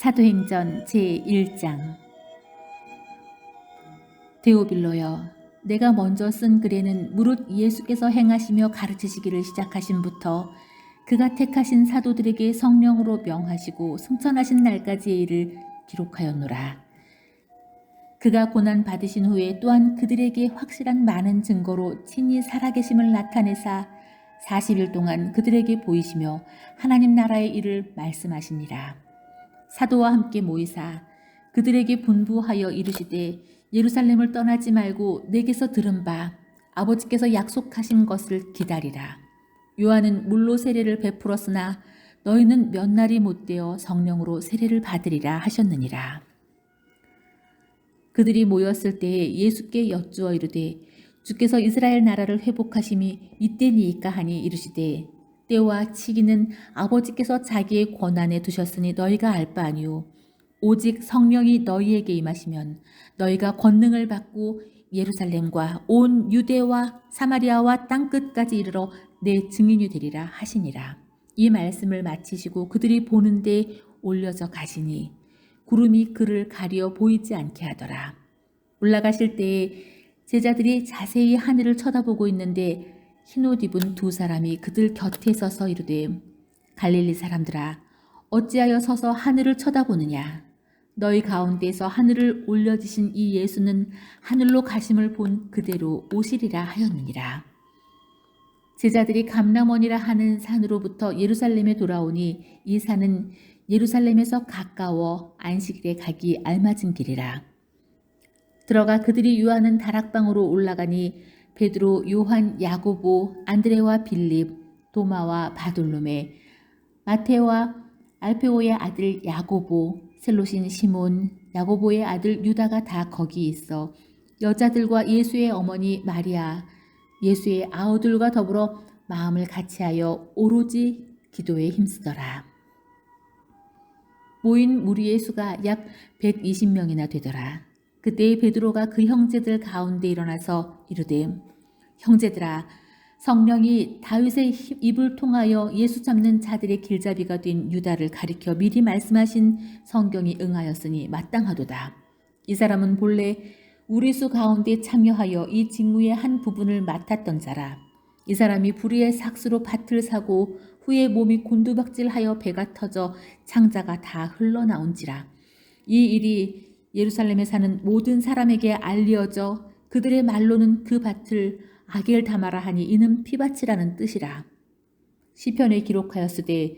사도행전 제1장. 데오빌로여, 내가 먼저 쓴 글에는 무릇 예수께서 행하시며 가르치시기를 시작하신부터 그가 택하신 사도들에게 성령으로 명하시고 승천하신 날까지의 일을 기록하였노라. 그가 고난 받으신 후에 또한 그들에게 확실한 많은 증거로 친히 살아계심을 나타내사 40일 동안 그들에게 보이시며 하나님 나라의 일을 말씀하시니라. 사도와 함께 모이사 그들에게 분부하여 이르시되 예루살렘을 떠나지 말고 내게서 들은 바 아버지께서 약속하신 것을 기다리라. 요한은 물로 세례를 베풀었으나 너희는 몇 날이 못되어 성령으로 세례를 받으리라 하셨느니라. 그들이 모였을 때에 예수께 여쭈어 이르되 주께서 이스라엘 나라를 회복하심이 이때니이까 하니 이르시되 때와 시기는 아버지께서 자기의 권한에 두셨으니 너희가 알 바 아니오. 오직 성령이 너희에게 임하시면 너희가 권능을 받고 예루살렘과 온 유대와 사마리아와 땅끝까지 이르러 내 증인이 되리라 하시니라. 이 말씀을 마치시고 그들이 보는데 올려져 가시니 구름이 그를 가리어 보이지 않게 하더라. 올라가실 때에 제자들이 자세히 하늘을 쳐다보고 있는데 흰옷 입은 두 사람이 그들 곁에 서서 이르되 갈릴리 사람들아, 어찌하여 서서 하늘을 쳐다보느냐? 너희 가운데서 하늘을 올려지신 이 예수는 하늘로 가심을 본 그대로 오시리라 하였느니라. 제자들이 감람원이라 하는 산으로부터 예루살렘에 돌아오니 이 산은 예루살렘에서 가까워 안식일에 가기 알맞은 길이라. 들어가 그들이 유하는 다락방으로 올라가니 베드로, 요한, 야고보, 안드레와 빌립, 도마와 바돌로메, 마테오와 알페오의 아들 야고보, 셀롯인 시몬, 야고보의 아들 유다가 다 거기 있어 여자들과 예수의 어머니 마리아, 예수의 아우들과 더불어 마음을 같이하여 오로지 기도에 힘쓰더라. 모인 무리의 수가 약 120명이나 되더라. 그때 베드로가 그 형제들 가운데 일어나서 이르되 형제들아, 성령이 다윗의 입을 통하여 예수 잡는 자들의 길잡이가 된 유다를 가리켜 미리 말씀하신 성경이 응하였으니 마땅하도다. 이 사람은 본래 우리 수 가운데 참여하여 이 직무의 한 부분을 맡았던 자라. 이 사람이 불의의 삭수로 밭을 사고 후에 몸이 곤두박질하여 배가 터져 창자가 다 흘러나온지라. 이 일이 예루살렘에 사는 모든 사람에게 알려져 그들의 말로는 그 밭을 아겔다마라 하니 이는 피밭이라는 뜻이라. 시편에 기록하였으되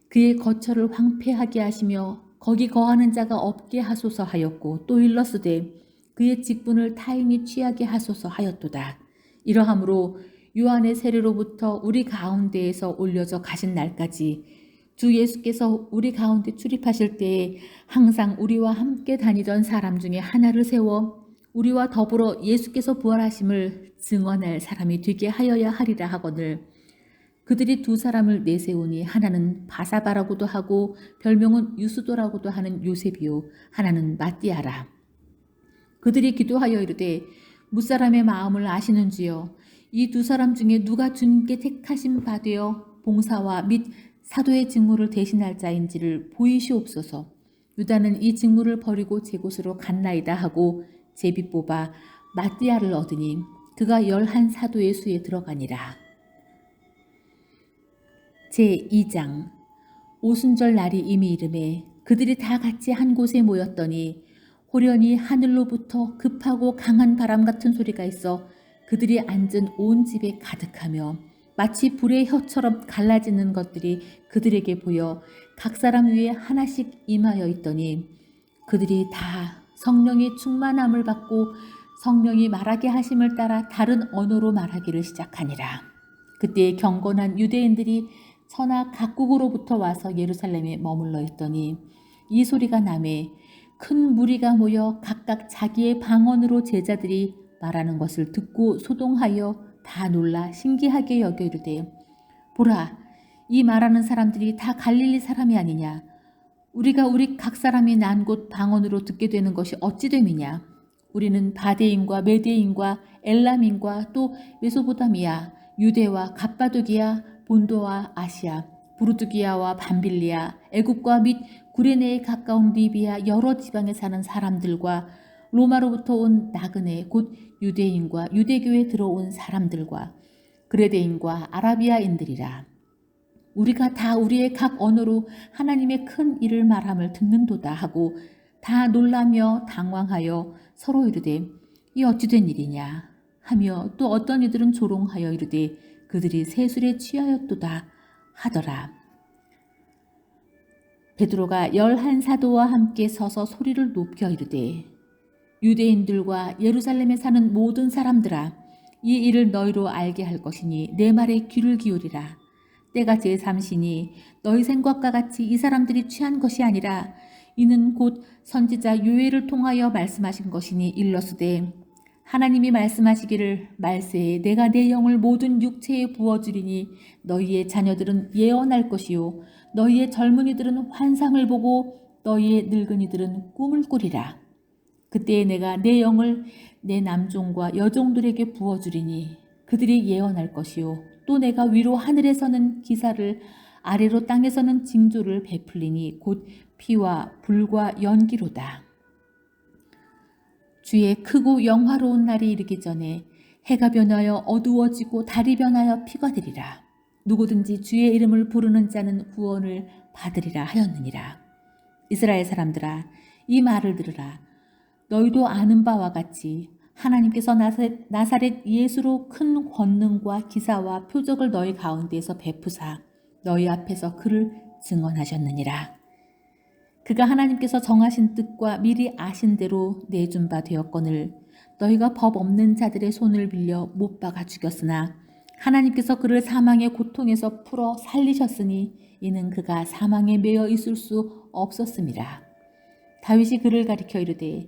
그의 거처를 황폐하게 하시며 거기 거하는 자가 없게 하소서 하였고 또 일렀으되 그의 직분을 타인이 취하게 하소서 하였도다. 이러함으로 요한의 세례로부터 우리 가운데에서 올려져 가신 날까지 주 예수께서 우리 가운데 출입하실 때에 항상 우리와 함께 다니던 사람 중에 하나를 세워 우리와 더불어 예수께서 부활하심을 증언할 사람이 되게 하여야 하리라 하거늘 그들이 두 사람을 내세우니 하나는 바사바라고도 하고 별명은 유스도라고도 하는 요셉이요 하나는 마띠아라. 그들이 기도하여 이르되 무사람의 마음을 아시는지요? 이 두 사람 중에 누가 주님께 택하신 바 되어 봉사와 및 사도의 직무를 대신할 자인지를 보이시옵소서. 유다는 이 직무를 버리고 제 곳으로 갔나이다 하고 제비 뽑아 마띠아를 얻으니 그가 11 사도의 수에 들어가니라. 제2장. 오순절 날이 이미 이르매 그들이 다 같이 한 곳에 모였더니 호련히 하늘로부터 급하고 강한 바람 같은 소리가 있어 그들이 앉은 온 집에 가득하며 마치 불의 혀처럼 갈라지는 것들이 그들에게 보여 각 사람 위에 하나씩 임하여 있더니 그들이 다 성령의 충만함을 받고 성령이 말하게 하심을 따라 다른 언어로 말하기를 시작하니라. 그때 경건한 유대인들이 천하 각국으로부터 와서 예루살렘에 머물러 있더니 이 소리가 나매 큰 무리가 모여 각각 자기의 방언으로 제자들이 말하는 것을 듣고 소동하여 다 놀라 신기하게 여겨 이르되 보라, 이 말하는 사람들이 다 갈릴리 사람이 아니냐? 우리가 우리 각 사람이 난 곳 방언으로 듣게 되는 것이 어찌 됨이냐? 우리는 바데인과 메데인과 엘람인과 또 메소보다미아, 유대와 갑바도기아, 본도와 아시아, 부르두기아와 밤빌리아, 애굽과 및 구레네에 가까운 리비아 여러 지방에 사는 사람들과 로마로부터 온 나그네 곧 유대인과 유대교에 들어온 사람들과 그레데인과 아라비아인들이라. 우리가 다 우리의 각 언어로 하나님의 큰 일을 말함을 듣는도다 하고 다 놀라며 당황하여 서로 이르되 이 어찌 된 일이냐 하며 또 어떤 이들은 조롱하여 이르되 그들이 세술에 취하였도다 하더라. 베드로가 11사도와 함께 서서 소리를 높여 이르되 유대인들과 예루살렘에 사는 모든 사람들아, 이 일을 너희로 알게 할 것이니 내 말에 귀를 기울이라. 때가 제3시니 너희 생각과 같이 이 사람들이 취한 것이 아니라 이는 곧 선지자 요엘을 통하여 말씀하신 것이니 일러스되 하나님이 말씀하시기를 말세에 내가 내 영을 모든 육체에 부어주리니 너희의 자녀들은 예언할 것이요 너희의 젊은이들은 환상을 보고 너희의 늙은이들은 꿈을 꾸리라. 그때에 내가 내 영을 내 남종과 여종들에게 부어주리니 그들이 예언할 것이요 또 내가 위로 하늘에서는 기사를 아래로 땅에서는 징조를 베풀리니 곧 피와 불과 연기로다. 주의 크고 영화로운 날이 이르기 전에 해가 변하여 어두워지고 달이 변하여 피가 되리라. 누구든지 주의 이름을 부르는 자는 구원을 받으리라 하였느니라. 이스라엘 사람들아, 이 말을 들으라. 너희도 아는 바와 같이 하나님께서 나사렛 예수로 큰 권능과 기사와 표적을 너희 가운데에서 베푸사 너희 앞에서 그를 증언하셨느니라. 그가 하나님께서 정하신 뜻과 미리 아신 대로 내준 바 되었거늘 너희가 법 없는 자들의 손을 빌려 못 박아 죽였으나 하나님께서 그를 사망의 고통에서 풀어 살리셨으니 이는 그가 사망에 매여 있을 수 없었음이라. 다윗이 그를 가리켜 이르되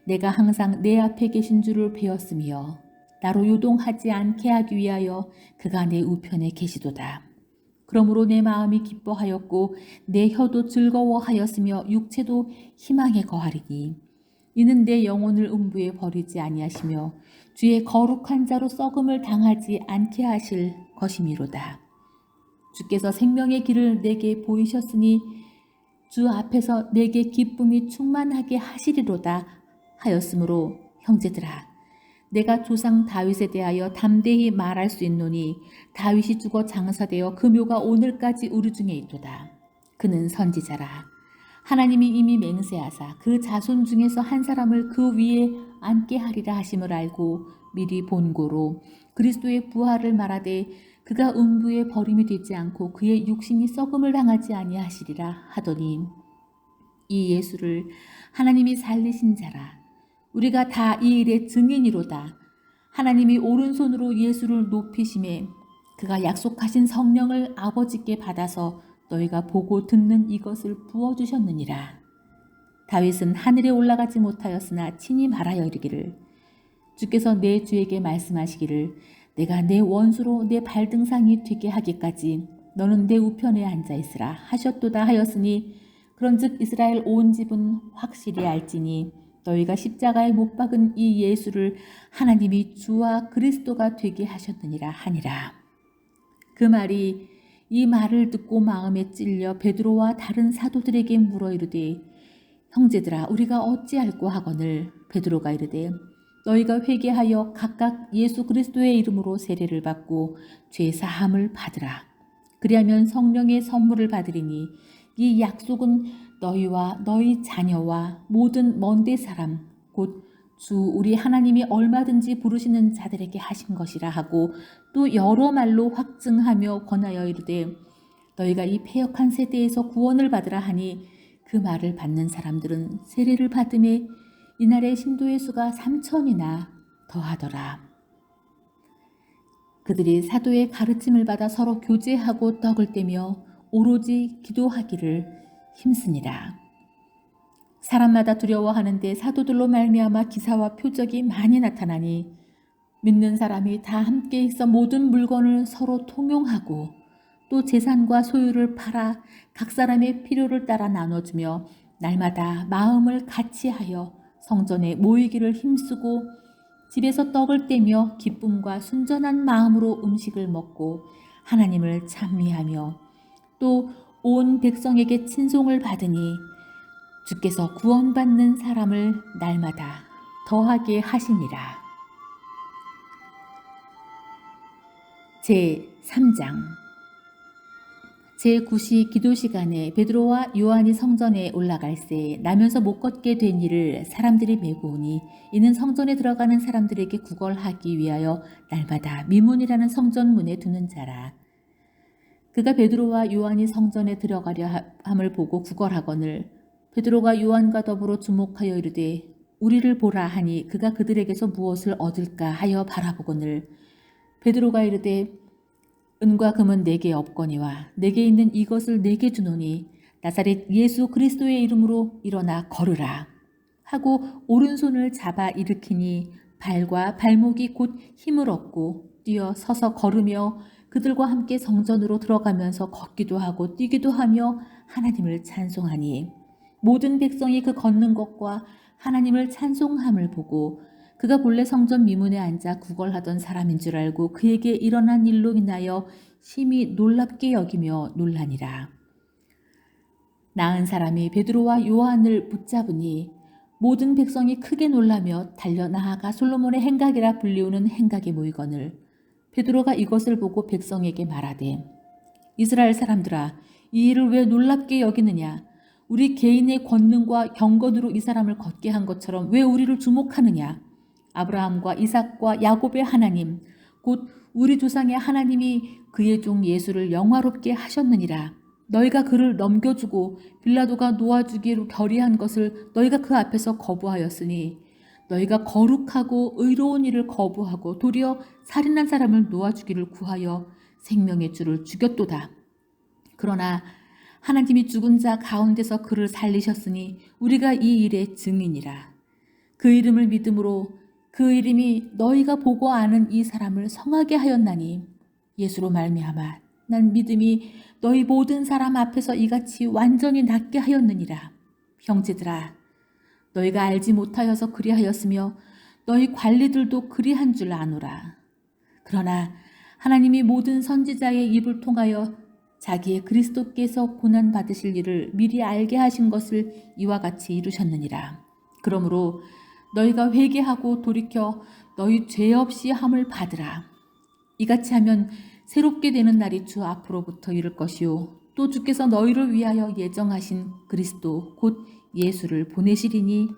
내가 항상 내 앞에 계신 줄을 배웠으며 나로 요동하지 않게 하기 위하여 그가 내 우편에 계시도다. 그러므로 내 마음이 기뻐하였고 내 혀도 즐거워하였으며 육체도 희망에 거하리니 이는 내 영혼을 음부에 버리지 아니하시며 주의 거룩한 자로 썩음을 당하지 않게 하실 것이미로다. 주께서 생명의 길을 내게 보이셨으니 주 앞에서 내게 기쁨이 충만하게 하시리로다 하였으므로 형제들아, 내가 조상 다윗에 대하여 담대히 말할 수 있노니 다윗이 죽어 장사되어 그 묘가 오늘까지 우리 중에 있도다. 그는 선지자라. 하나님이 이미 맹세하사 그 자손 중에서 한 사람을 그 위에 앉게 하리라 하심을 알고 미리 본고로 그리스도의 부활을 말하되 그가 음부에 버림이 되지 않고 그의 육신이 썩음을 당하지 아니하시리라 하더니 이 예수를 하나님이 살리신 자라. 우리가 다 이 일의 증인이로다. 하나님이 오른손으로 예수를 높이심에 그가 약속하신 성령을 아버지께 받아서 너희가 보고 듣는 이것을 부어주셨느니라. 다윗은 하늘에 올라가지 못하였으나 친히 말하여 이르기를 주께서 내 주에게 말씀하시기를 내가 내 원수로 내 발등상이 되게 하기까지 너는 내 우편에 앉아 있으라 하셨도다 하였으니 그런즉 이스라엘 온 집은 확실히 알지니 너희가 십자가에 못 박은 이 예수를 하나님이 주와 그리스도가 되게 하셨느니라 하니라. 그 말이 이 말을 듣고 마음에 찔려 베드로와 다른 사도들에게 물어 이르되 형제들아 우리가 어찌할꼬 하거늘 베드로가 이르되 너희가 회개하여 각각 예수 그리스도의 이름으로 세례를 받고 죄 사함을 받으라. 그리하면 성령의 선물을 받으리니 이 약속은 너희와 너희 자녀와 모든 먼데 사람 곧 주 우리 하나님이 얼마든지 부르시는 자들에게 하신 것이라 하고 또 여러 말로 확증하며 권하여 이르되 너희가 이 패역한 세대에서 구원을 받으라 하니 그 말을 받는 사람들은 세례를 받음에 이날의 신도의 수가 3,000이나 더하더라. 그들이 사도의 가르침을 받아 서로 교제하고 떡을 떼며 오로지 기도하기를 힘쓰니라. 사람마다 두려워하는데 사도들로 말미암아 기사와 표적이 많이 나타나니 믿는 사람이 다 함께 있어 모든 물건을 서로 통용하고 또 재산과 소유를 팔아 각 사람의 필요를 따라 나눠주며 날마다 마음을 같이하여 성전에 모이기를 힘쓰고 집에서 떡을 떼며 기쁨과 순전한 마음으로 음식을 먹고 하나님을 찬미하며 또 온 백성에게 친송을 받으니 주께서 구원받는 사람을 날마다 더하게 하시니라. 제3장 제9시 기도 시간에 베드로와 요한이 성전에 올라갈새 나면서 못 걷게 된 이를 사람들이 메고 오니 이는 성전에 들어가는 사람들에게 구걸하기 위하여 날마다 미문이라는 성전문에 두는 자라. 그가 베드로와 요한이 성전에 들어가려 함을 보고 구걸하거늘 베드로가 요한과 더불어 주목하여 이르되 우리를 보라 하니 그가 그들에게서 무엇을 얻을까 하여 바라보거늘 베드로가 이르되 은과 금은 내게 없거니와 내게 있는 이것을 내게 주노니 나사렛 예수 그리스도의 이름으로 일어나 걸으라 하고 오른손을 잡아 일으키니 발과 발목이 곧 힘을 얻고 뛰어 서서 걸으며 그들과 함께 성전으로 들어가면서 걷기도 하고 뛰기도 하며 하나님을 찬송하니 모든 백성이 그 걷는 것과 하나님을 찬송함을 보고 그가 본래 성전 미문에 앉아 구걸하던 사람인 줄 알고 그에게 일어난 일로 인하여 심히 놀랍게 여기며 놀라니라. 나은 사람이 베드로와 요한을 붙잡으니 모든 백성이 크게 놀라며 달려 나아가 솔로몬의 행각이라 불리우는 행각에 모이거늘 베드로가 이것을 보고 백성에게 말하되 이스라엘 사람들아 이 일을 왜 놀랍게 여기느냐 우리 개인의 권능과 경건으로 이 사람을 걷게 한 것처럼 왜 우리를 주목하느냐 아브라함과 이삭과 야곱의 하나님 곧 우리 조상의 하나님이 그의 종 예수를 영화롭게 하셨느니라. 너희가 그를 넘겨주고 빌라도가 놓아주기로 결의한 것을 너희가 그 앞에서 거부하였으니 너희가 거룩하고 의로운 일을 거부하고 도리어 살인한 사람을 놓아주기를 구하여 생명의 주를 죽였도다. 그러나 하나님이 죽은 자 가운데서 그를 살리셨으니 우리가 이 일의 증인이라. 그 이름을 믿음으로 그 이름이 너희가 보고 아는 이 사람을 성하게 하였나니 예수로 말미암아 난 믿음이 너희 모든 사람 앞에서 이같이 완전히 낫게 하였느니라. 형제들아 너희가 알지 못하여서 그리하였으며 너희 관리들도 그리한 줄 아노라. 그러나 하나님이 모든 선지자의 입을 통하여 자기의 그리스도께서 고난받으실 일을 미리 알게 하신 것을 이와 같이 이루셨느니라. 그러므로 너희가 회개하고 돌이켜 너희 죄 없이 함을 받으라. 이같이 하면 새롭게 되는 날이 주 앞으로부터 이를 것이요 또 주께서 너희를 위하여 예정하신 그리스도 곧 예수를 보내시리니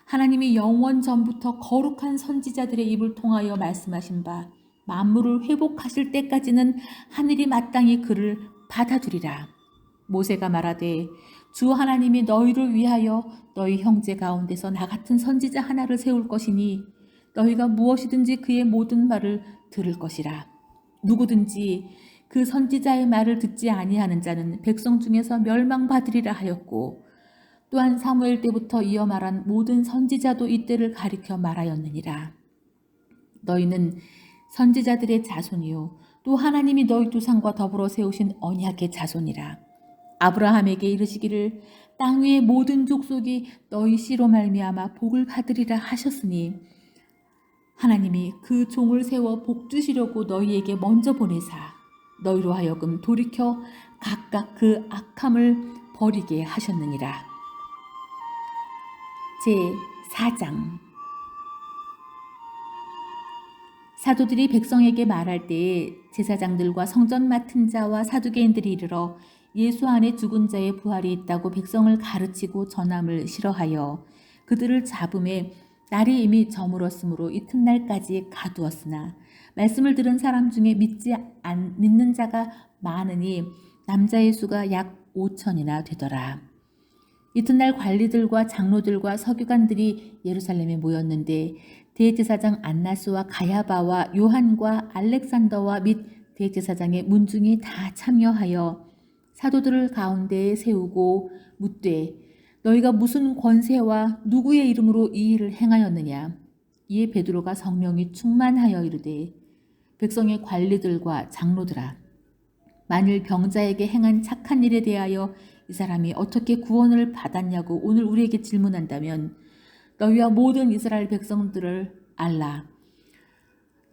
하나님이 영원 전부터 거룩한 선지자들의 입을 통하여 말씀하신 바 만물을 회복하실 때까지는 하늘이 마땅히 그를 받아두리라. 모세가 말하되 주 하나님이 너희를 위하여 너희 형제 가운데서 나 같은 선지자 하나를 세울 것이니 너희가 무엇이든지 그의 모든 말을 들을 것이라. 누구든지 그 선지자의 말을 듣지 아니하는 자는 백성 중에서 멸망받으리라 하였고 또한 사무엘 때부터 이어 말한 모든 선지자도 이때를 가리켜 말하였느니라. 너희는 선지자들의 자손이요 또 하나님이 너희 조상과 더불어 세우신 언약의 자손이라. 아브라함에게 이르시기를 땅 위의 모든 족속이 너희 씨로 말미암아 복을 받으리라 하셨으니 하나님이 그 종을 세워 복 주시려고 너희에게 먼저 보내사 너희로 하여금 돌이켜 각각 그 악함을 버리게 하셨느니라. 제4장 사도들이 백성에게 말할 때에 제사장들과 성전 맡은 자와 사두개인들이 이르러 예수 안에 죽은 자의 부활이 있다고 백성을 가르치고 전함을 싫어하여 그들을 잡음에 날이 이미 저물었으므로 이튿날까지 가두었으나 말씀을 들은 사람 중에 믿는 자가 많으니 남자의 수가 약 5천이나 되더라. 이튿날 관리들과 장로들과 서기관들이 예루살렘에 모였는데 대제사장 안나스와 가야바와 요한과 알렉산더와 및 대제사장의 문중이 다 참여하여 사도들을 가운데에 세우고 묻되 너희가 무슨 권세와 누구의 이름으로 이 일을 행하였느냐. 이에 베드로가 성령이 충만하여 이르되 백성의 관리들과 장로들아 만일 병자에게 행한 착한 일에 대하여 이 사람이 어떻게 구원을 받았냐고 오늘 우리에게 질문한다면 너희와 모든 이스라엘 백성들을 알라.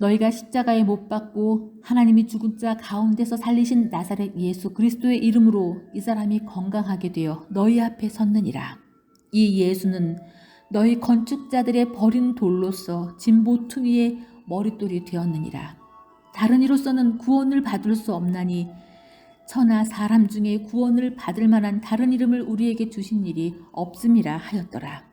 너희가 십자가에 못 박고 하나님이 죽은 자 가운데서 살리신 나사렛 예수 그리스도의 이름으로 이 사람이 건강하게 되어 너희 앞에 섰느니라. 이 예수는 너희 건축자들의 버린 돌로서 진보투 위에 머릿돌이 되었느니라. 다른 이로서는 구원을 받을 수 없나니 천하 사람 중에 구원을 받을 만한 다른 이름을 우리에게 주신 일이 없음이라 하였더라.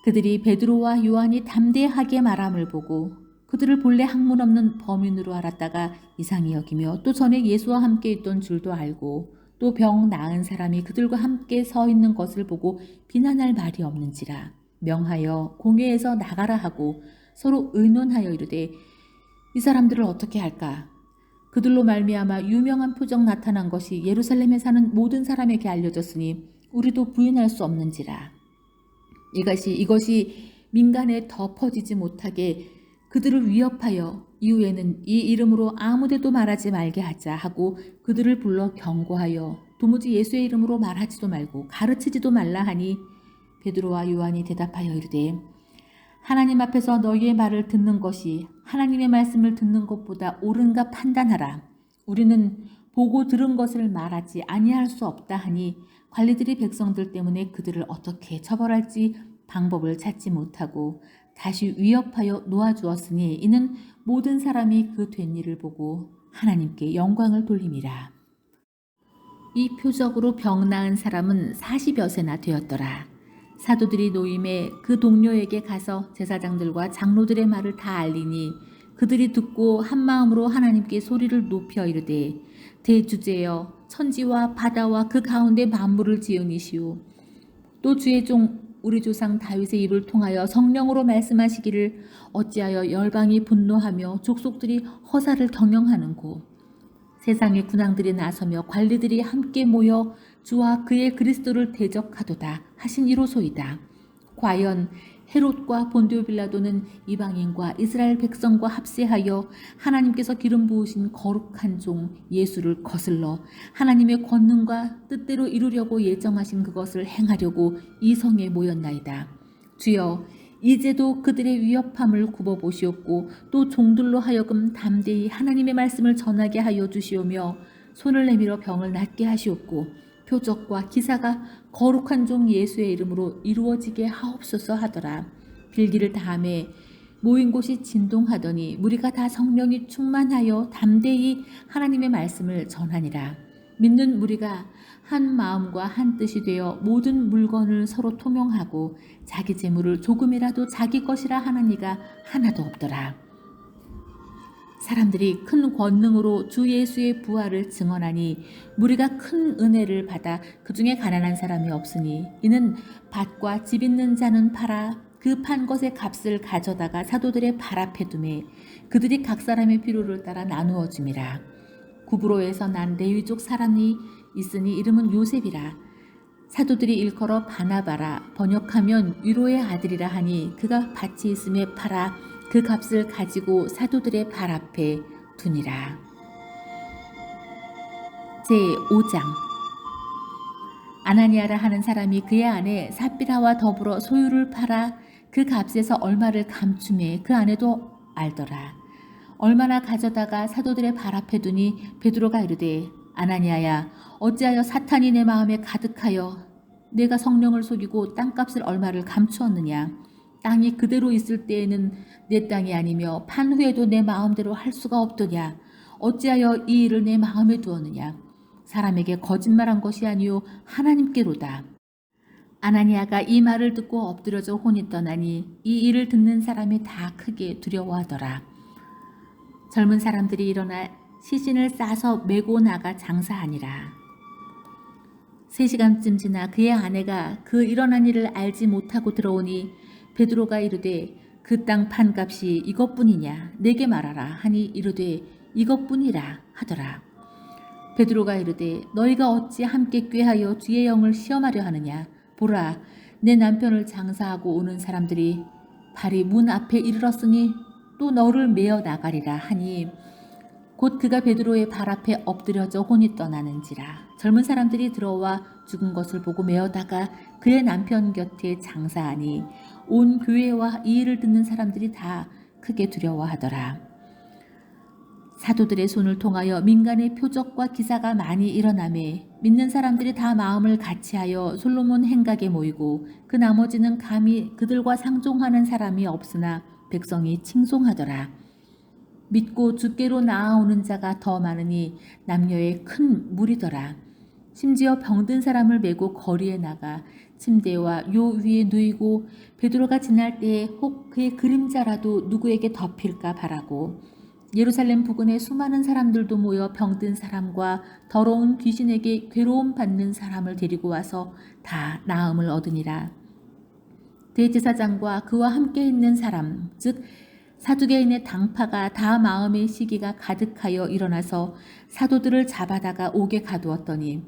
그들이 베드로와 요한이 담대하게 말함을 보고 그들을 본래 학문 없는 범인으로 알았다가 이상히 여기며 또 전에 예수와 함께 있던 줄도 알고 또 병 나은 사람이 그들과 함께 서 있는 것을 보고 비난할 말이 없는지라 명하여 공회에서 나가라 하고 서로 의논하여 이르되 이 사람들을 어떻게 할까? 그들로 말미암아 유명한 표적 나타난 것이 예루살렘에 사는 모든 사람에게 알려졌으니 우리도 부인할 수 없는지라. 이것이 민간에 더 퍼지지 못하게 그들을 위협하여 이후에는 이 이름으로 아무데도 말하지 말게 하자 하고 그들을 불러 경고하여 도무지 예수의 이름으로 말하지도 말고 가르치지도 말라 하니 베드로와 요한이 대답하여 이르되 하나님 앞에서 너희의 말을 듣는 것이 하나님의 말씀을 듣는 것보다 옳은가 판단하라. 우리는 보고 들은 것을 말하지 아니할 수 없다 하니 관리들이 백성들 때문에 그들을 어떻게 처벌할지 방법을 찾지 못하고 다시 위협하여 놓아주었으니 이는 모든 사람이 그 된 일을 보고 하나님께 영광을 돌림이라. 이 표적으로 병 나은 사람은 40여 세나 되었더라. 사도들이 노임에 그 동료에게 가서 제사장들과 장로들의 말을 다 알리니 그들이 듣고 한 마음으로 하나님께 소리를 높여 이르되 대주제여 천지와 바다와 그 가운데 만물을 지으니시오. 또 주의 종 우리 조상 다윗의 입을 통하여 성령으로 말씀하시기를 어찌하여 열방이 분노하며 족속들이 허사를 경영하는고 세상의 군왕들이 나서며 관리들이 함께 모여 주와 그의 그리스도를 대적하도다 하신 이로소이다. 과연 헤롯과 본디오 빌라도는 이방인과 이스라엘 백성과 합세하여 하나님께서 기름 부으신 거룩한 종 예수를 거슬러 하나님의 권능과 뜻대로 이루려고 예정하신 그것을 행하려고 이 성에 모였나이다. 주여 이제도 그들의 위협함을 굽어보시옵고 또 종들로 하여금 담대히 하나님의 말씀을 전하게 하여 주시오며 손을 내밀어 병을 낫게 하시옵고 표적과 기사가 거룩한 종 예수의 이름으로 이루어지게 하옵소서 하더라. 빌기를 다함에 모인 곳이 진동하더니 무리가 다 성령이 충만하여 담대히 하나님의 말씀을 전하니라. 믿는 무리가 한 마음과 한 뜻이 되어 모든 물건을 서로 통용하고 자기 재물을 조금이라도 자기 것이라 하는 이가 하나도 없더라. 사람들이 큰 권능으로 주 예수의 부활을 증언하니 무리가 큰 은혜를 받아 그 중에 가난한 사람이 없으니 이는 밭과 집 있는 자는 팔아 그 판 것의 값을 가져다가 사도들의 발 앞에 두매 그들이 각 사람의 필요를 따라 나누어 줌이라. 구브로에서 난 레위족 사람이 있으니 이름은 요셉이라. 사도들이 일컬어 바나바라 번역하면 위로의 아들이라 하니 그가 밭이 있음에 팔아 그 값을 가지고 사도들의 발 앞에 두니라. 제5장 아나니아라 하는 사람이 그의 아내 삽비라와 더불어 소유를 팔아 그 값에서 얼마를 감추매 그 아내도 알더라. 얼마나 가져다가 사도들의 발 앞에 두니 베드로가 이르되 아나니아야 어찌하여 사탄이 내 마음에 가득하여 내가 성령을 속이고 땅값을 얼마를 감추었느냐. 땅이 그대로 있을 때에는 내 땅이 아니며 판 후에도 내 마음대로 할 수가 없더냐. 어찌하여 이 일을 내 마음에 두었느냐. 사람에게 거짓말한 것이 아니요 하나님께로다. 아나니아가 이 말을 듣고 엎드려져 혼이 떠나니 이 일을 듣는 사람이 다 크게 두려워하더라. 젊은 사람들이 일어나 시신을 싸서 메고 나가 장사하니라. 3시간쯤 지나 그의 아내가 그 일어난 일을 알지 못하고 들어오니 베드로가 이르되 그 땅 판값이 이것뿐이냐 내게 말하라 하니 이르되 이것뿐이라 하더라. 베드로가 이르되 너희가 어찌 함께 꾀하여 주의 영을 시험하려 하느냐. 보라 내 남편을 장사하고 오는 사람들이 발이 문 앞에 이르렀으니 또 너를 메어 나가리라 하니 곧 그가 베드로의 발 앞에 엎드려져 혼이 떠나는지라. 젊은 사람들이 들어와 죽은 것을 보고 메어다가 그의 남편 곁에 장사하니 온 교회와 이 일을 듣는 사람들이 다 크게 두려워하더라. 사도들의 손을 통하여 민간의 표적과 기사가 많이 일어나매 믿는 사람들이 다 마음을 같이하여 솔로몬 행각에 모이고 그 나머지는 감히 그들과 상종하는 사람이 없으나 백성이 칭송하더라. 믿고 주께로 나아오는 자가 더 많으니 남녀의 큰 무리더라. 심지어 병든 사람을 메고 거리에 나가 침대와 요 위에 누이고 베드로가 지날 때에 혹 그의 그림자라도 누구에게 덮일까 바라고 예루살렘 부근에 수많은 사람들도 모여 병든 사람과 더러운 귀신에게 괴로움 받는 사람을 데리고 와서 다 나음을 얻으니라. 대제사장과 그와 함께 있는 사람 즉 사두개인의 당파가 다 마음의 시기가 가득하여 일어나서 사도들을 잡아다가 옥에 가두었더니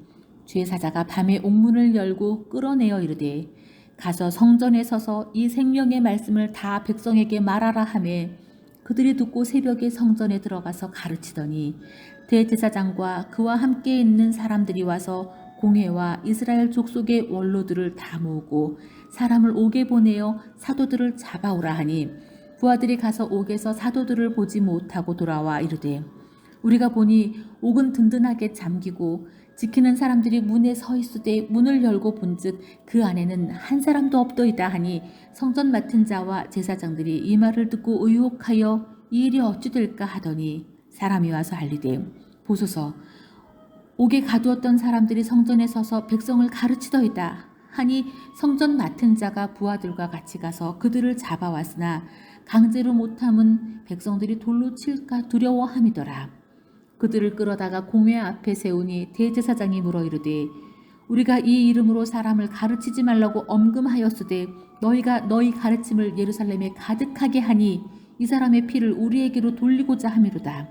죄사자가 밤에 옥문을 열고 끌어내어 이르되 가서 성전에 서서 이 생명의 말씀을 다 백성에게 말하라 하매 그들이 듣고 새벽에 성전에 들어가서 가르치더니 대제사장과 그와 함께 있는 사람들이 와서 공회와 이스라엘 족속의 원로들을 다 모으고 사람을 옥에 보내어 사도들을 잡아오라 하니 부하들이 가서 옥에서 사도들을 보지 못하고 돌아와 이르되 우리가 보니 옥은 든든하게 잠기고 지키는 사람들이 문에 서 있으되 문을 열고 본즉 그 안에는 한 사람도 없더이다 하니 성전 맡은 자와 제사장들이 이 말을 듣고 의혹하여 이 일이 어찌 될까 하더니 사람이 와서 알리되 보소서 옥에 가두었던 사람들이 성전에 서서 백성을 가르치더이다 하니 성전 맡은 자가 부하들과 같이 가서 그들을 잡아왔으나 강제로 못함은 백성들이 돌로 칠까 두려워함이더라. 그들을 끌어다가 공회 앞에 세우니 대제사장이 물어 이르되 우리가 이 이름으로 사람을 가르치지 말라고 엄금하였으되 너희가 너희 가르침을 예루살렘에 가득하게 하니 이 사람의 피를 우리에게로 돌리고자 함이로다.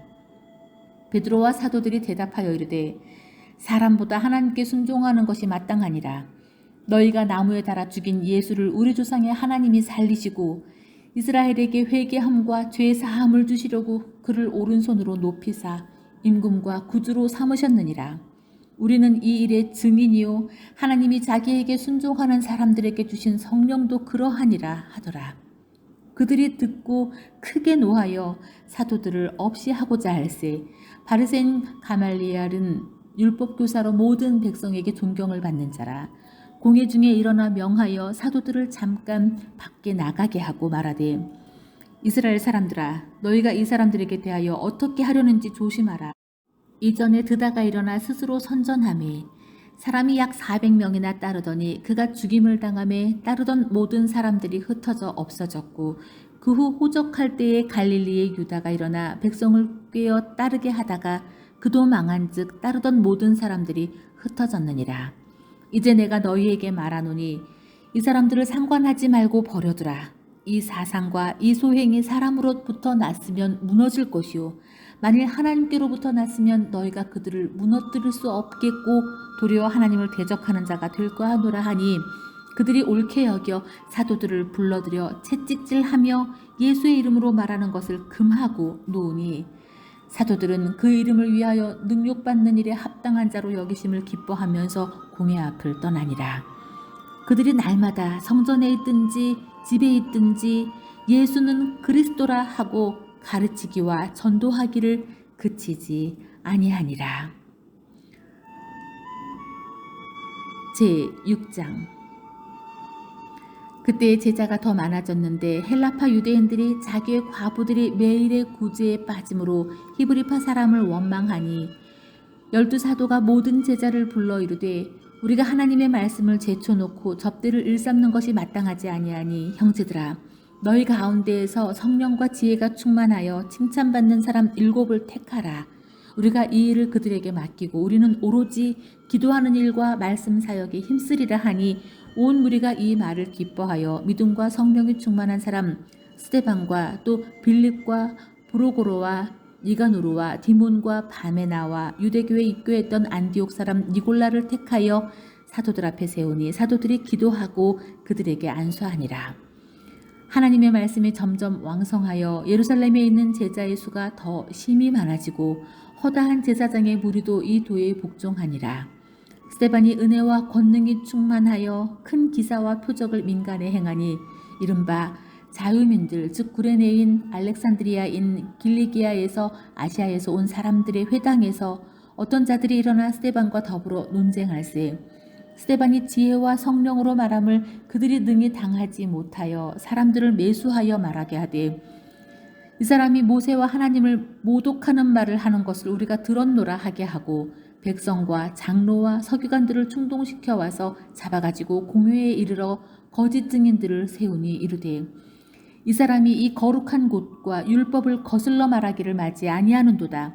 베드로와 사도들이 대답하여 이르되 사람보다 하나님께 순종하는 것이 마땅하니라. 너희가 나무에 달아 죽인 예수를 우리 조상의 하나님이 살리시고 이스라엘에게 회개함과 죄 사함을 주시려고 그를 오른손으로 높이사 임금과 구주로 삼으셨느니라. 우리는 이 일의 증인이요 하나님이 자기에게 순종하는 사람들에게 주신 성령도 그러하니라 하더라. 그들이 듣고 크게 노하여 사도들을 없이 하고자 할세 바리새인 가말리엘은 율법교사로 모든 백성에게 존경을 받는 자라. 공회 중에 일어나 명하여 사도들을 잠깐 밖에 나가게 하고 말하되 이스라엘 사람들아 너희가 이 사람들에게 대하여 어떻게 하려는지 조심하라. 이전에 드다가 일어나 스스로 선전하매 사람이 약 400명이나 따르더니 그가 죽임을 당하매 따르던 모든 사람들이 흩어져 없어졌고 그 후 호적할 때에 갈릴리의 유다가 일어나 백성을 꿰어 따르게 하다가 그도 망한즉 따르던 모든 사람들이 흩어졌느니라. 이제 내가 너희에게 말하노니 이 사람들을 상관하지 말고 버려두라. 이 사상과 이 소행이 사람으로부터 났으면 무너질 것이요 만일 하나님께로부터 났으면 너희가 그들을 무너뜨릴 수 없겠고 도리어 하나님을 대적하는 자가 될까 하노라 하니 그들이 옳게 여겨 사도들을 불러들여 채찍질하며 예수의 이름으로 말하는 것을 금하고 놓으니 사도들은 그 이름을 위하여 능욕받는 일에 합당한 자로 여기심을 기뻐하면서 공회 앞을 떠나니라. 그들이 날마다 성전에 있든지 집에 있든지 예수는 그리스도라 하고 가르치기와 전도하기를 그치지 아니하니라. 제6장 그때 제자가 더 많아졌는데 헬라파 유대인들이 자기의 과부들이 매일의 구제에 빠짐으로 히브리파 사람을 원망하니 12사도가 모든 제자를 불러 이르되 우리가 하나님의 말씀을 제쳐놓고 접대를 일삼는 것이 마땅하지 아니하니 형제들아 너희 가운데에서 성령과 지혜가 충만하여 칭찬받는 사람 7을 택하라. 우리가 이 일을 그들에게 맡기고 우리는 오로지 기도하는 일과 말씀 사역에 힘쓰리라 하니 온 무리가 이 말을 기뻐하여 믿음과 성령이 충만한 사람 스데반과 또 빌립과 브로고로와 니가노르와 디몬과 바메나와 유대교에 입교했던 안디옥 사람 니골라를 택하여 사도들 앞에 세우니 사도들이 기도하고 그들에게 안수하니라. 하나님의 말씀이 점점 왕성하여 예루살렘에 있는 제자의 수가 더 심히 많아지고 허다한 제사장의 무리도 이 도에 복종하니라. 스데반이 은혜와 권능이 충만하여 큰 기사와 표적을 민간에 행하니 이른바 자유민들 즉 구레네인 알렉산드리아인 길리기아에서 아시아에서 온 사람들의 회당에서 어떤 자들이 일어나 스데반과 더불어 논쟁할세. 스데반이 지혜와 성령으로 말함을 그들이 능히 당하지 못하여 사람들을 매수하여 말하게 하되 이 사람이 모세와 하나님을 모독하는 말을 하는 것을 우리가 들었노라 하게 하고 백성과 장로와 서기관들을 충동시켜 와서 잡아가지고 공회에 이르러 거짓 증인들을 세우니 이르되 이 사람이 이 거룩한 곳과 율법을 거슬러 말하기를 맞이 아니하는도다.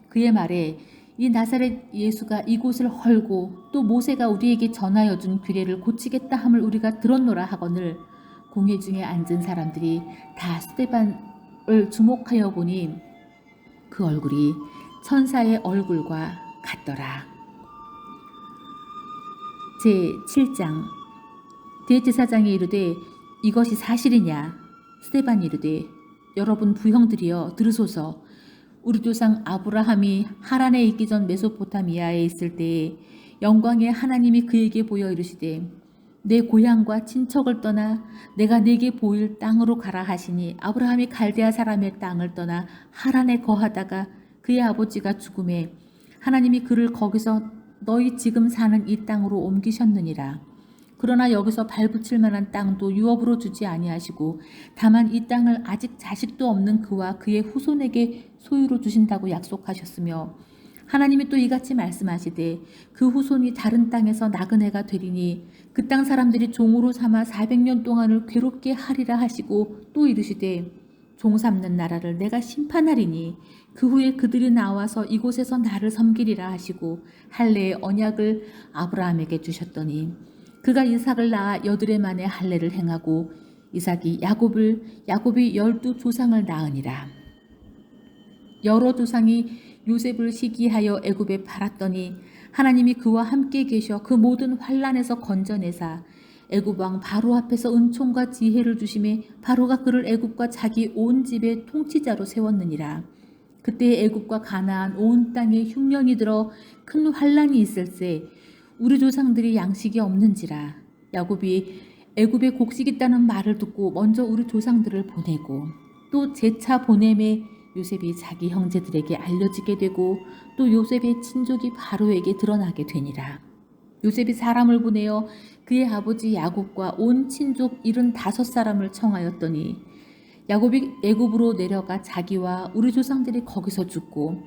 그의 말에 이 나사렛 예수가 이곳을 헐고 또 모세가 우리에게 전하여 준 규례를 고치겠다 함을 우리가 들었노라 하거늘 공회 중에 앉은 사람들이 다 스데반을 주목하여 보니 그 얼굴이 천사의 얼굴과 같더라. 제7장 대제사장이 이르되 이것이 사실이냐? 스데반이 이르되 여러분 부형들이여 들으소서. 우리 조상 아브라함이 하란에 있기 전 메소포타미아에 있을 때에 영광의 하나님이 그에게 보여 이르시되 내 고향과 친척을 떠나 내가 네게 보일 땅으로 가라 하시니 아브라함이 갈대아 사람의 땅을 떠나 하란에 거하다가 그의 아버지가 죽음에 하나님이 그를 거기서 너희 지금 사는 이 땅으로 옮기셨느니라. 그러나 여기서 발붙일 만한 땅도 유업으로 주지 아니하시고 다만 이 땅을 아직 자식도 없는 그와 그의 후손에게 소유로 주신다고 약속하셨으며 하나님이 또 이같이 말씀하시되 그 후손이 다른 땅에서 나그네가 되리니 그 땅 사람들이 종으로 삼아 400년 동안을 괴롭게 하리라 하시고 또 이르시되 종 삼는 나라를 내가 심판하리니 그 후에 그들이 나와서 이곳에서 나를 섬기리라 하시고 할례의 언약을 아브라함에게 주셨더니 그가 이삭을 낳아 여드레 만에 할례를 행하고 이삭이 야곱이 12조상을 낳으니라. 여러 조상이 요셉을 시기하여 애굽에 팔았더니 하나님이 그와 함께 계셔 그 모든 환난에서 건져내사 애굽 왕 바로 앞에서 은총과 지혜를 주심에 바로가 그를 애굽과 자기 온 집의 통치자로 세웠느니라. 그때 애굽과 가나안 온 땅에 흉년이 들어 큰 환난이 있을세. 우리 조상들이 양식이 없는지라. 야곱이 애굽에 곡식 있다는 말을 듣고 먼저 우리 조상들을 보내고 또 재차 보냄에 요셉이 자기 형제들에게 알려지게 되고 또 요셉의 친족이 바로에게 드러나게 되니라. 요셉이 사람을 보내어 그의 아버지 야곱과 온 친족 75사람을 청하였더니 야곱이 애굽으로 내려가 자기와 우리 조상들이 거기서 죽고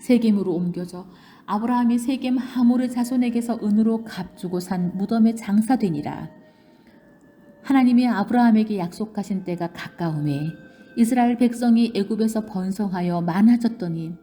세겜으로 옮겨져 아브라함이 세겜 하몰의 자손에게서 은으로 값주고 산 무덤에 장사되니라. 하나님이 아브라함에게 약속하신 때가 가까우매 이스라엘 백성이 애굽에서 번성하여 많아졌더니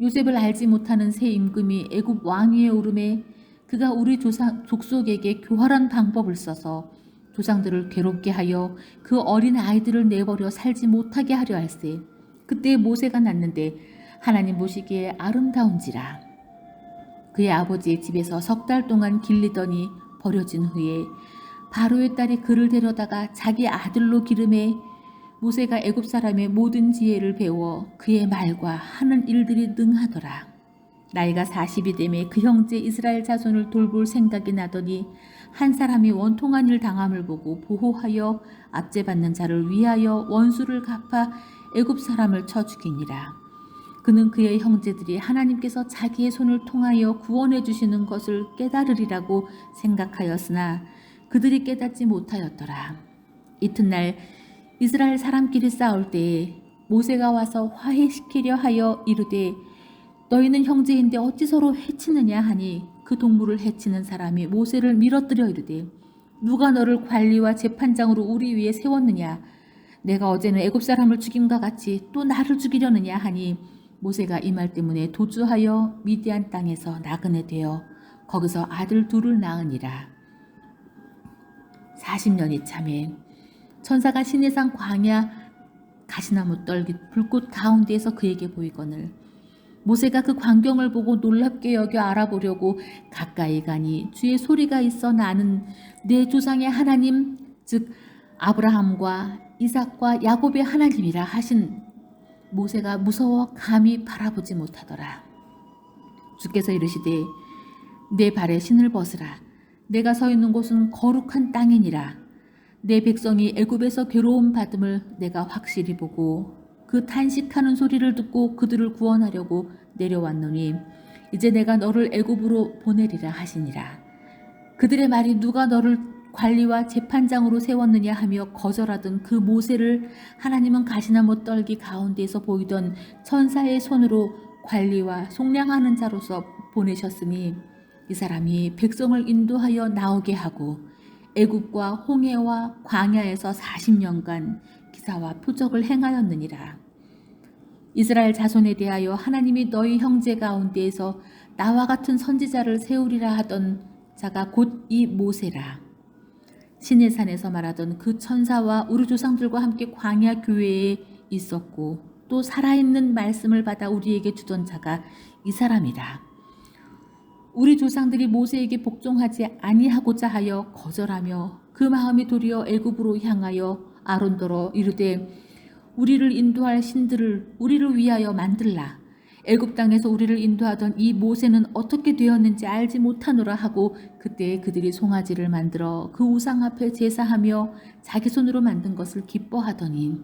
요셉을 알지 못하는 새 임금이 애굽 왕위에 오르매 그가 우리 족속에게 교활한 방법을 써서 조상들을 괴롭게 하여 그 어린 아이들을 내버려 살지 못하게 하려 할세. 그때 모세가 났는데 하나님 보시기에 아름다운지라. 그의 아버지의 집에서 석 달 동안 길리더니 버려진 후에 바로의 딸이 그를 데려다가 자기 아들로 기름해 모세가 애굽 사람의 모든 지혜를 배워 그의 말과 하는 일들이 능하더라. 나이가 40이 되매 그 형제 이스라엘 자손을 돌볼 생각이 나더니 한 사람이 원통한 일 당함을 보고 보호하여 압제받는 자를 위하여 원수를 갚아 애굽 사람을 쳐 죽이니라. 그는 그의 형제들이 하나님께서 자기의 손을 통하여 구원해 주시는 것을 깨달으리라고 생각하였으나 그들이 깨닫지 못하였더라. 이튿날 이스라엘 사람끼리 싸울 때에 모세가 와서 화해시키려 하여 이르되 너희는 형제인데 어찌 서로 해치느냐 하니 그 동물을 해치는 사람이 모세를 밀어뜨려 이르되 누가 너를 관리와 재판장으로 우리 위에 세웠느냐? 내가 어제는 애굽 사람을 죽임과 같이 또 나를 죽이려느냐 하니 모세가 이 말 때문에 도주하여 미디안 땅에서 나그네 되어 거기서 아들 둘을 낳으니라. 40년이 참에 천사가 시내산 광야 가시나무 떨기 불꽃 가운데에서 그에게 보이거늘 모세가 그 광경을 보고 놀랍게 여겨 알아보려고 가까이 가니 주의 소리가 있어 나는 내 조상의 하나님 즉 아브라함과 이삭과 야곱의 하나님이라 하신 모세가 무서워 감히 바라보지 못하더라. 주께서 이르시되 내 발에 신을 벗으라. 내가 서 있는 곳은 거룩한 땅이니라. 내 백성이 애굽에서 괴로움 받음을 내가 확실히 보고 그 탄식하는 소리를 듣고 그들을 구원하려고 내려왔노니 이제 내가 너를 애굽으로 보내리라 하시니라. 그들의 말이 누가 너를 관리와 재판장으로 세웠느냐 하며 거절하던 그 모세를 하나님은 가시나무 떨기 가운데에서 보이던 천사의 손으로 관리와 속량하는 자로서 보내셨으니 이 사람이 백성을 인도하여 나오게 하고 애굽과 홍해와 광야에서 40년간 기사와 표적을 행하였느니라. 이스라엘 자손에 대하여 하나님이 너희 형제 가운데에서 나와 같은 선지자를 세우리라 하던 자가 곧 이 모세라. 시내산에서 말하던 그 천사와 우리 조상들과 함께 광야 교회에 있었고 또 살아있는 말씀을 받아 우리에게 주던 자가 이 사람이라. 우리 조상들이 모세에게 복종하지 아니하고자 하여 거절하며 그 마음이 도리어 애굽으로 향하여 아론더러 이르되 우리를 인도할 신들을 우리를 위하여 만들라. 애굽 땅에서 우리를 인도하던 이 모세는 어떻게 되었는지 알지 못하노라 하고 그때 그들이 송아지를 만들어 그 우상 앞에 제사하며 자기 손으로 만든 것을 기뻐하더니